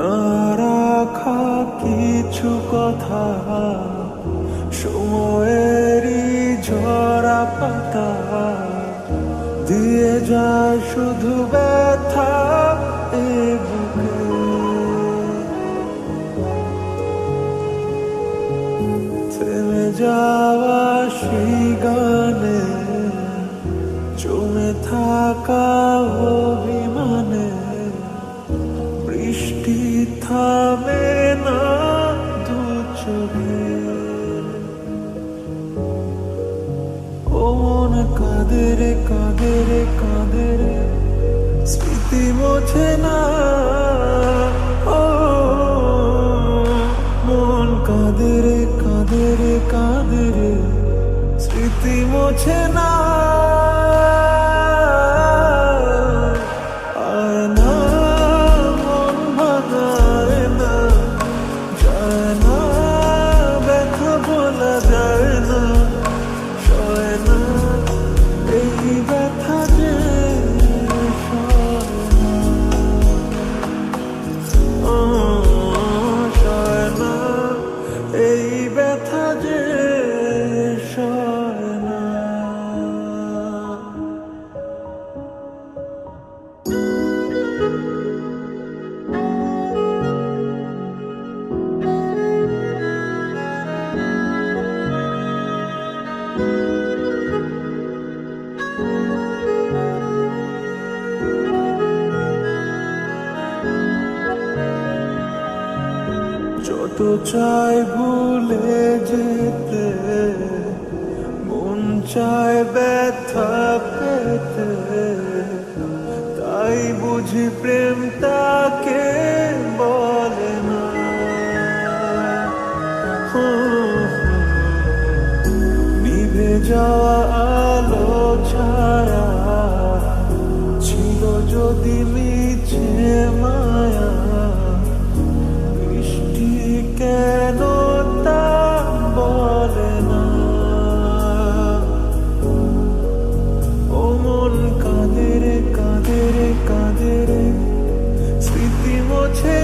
না রাখা কিছু কথা, সময়েরই ঝরা পাতা দিয়ে যায় শুধু ব্যথা এ বুকে। থেমে যাওয়া সেই গানে, জমে থাকা অভিমানে, বৃষ্টি থামে না দু চোখে। ও মন কাঁদে রে কাঁদে রে কাঁদে রে, স্মৃতি মোছে না। ও মন কাঁদে রে কাঁদে রে কাঁদে রে, স্মৃতি মোছে না। যত চাই ভুলে যেতে, মন চায় ব্যথা পেতে, তাই বুঝি প্রেম তাকে বলে না। নিভে যাওয়া আলো ছায়া ছিল যদি মিছে মায়া, কেন তা বলে না। ও মন কাঁদে রে কাঁদে রে কাঁদে রে, স্মৃতি মোছে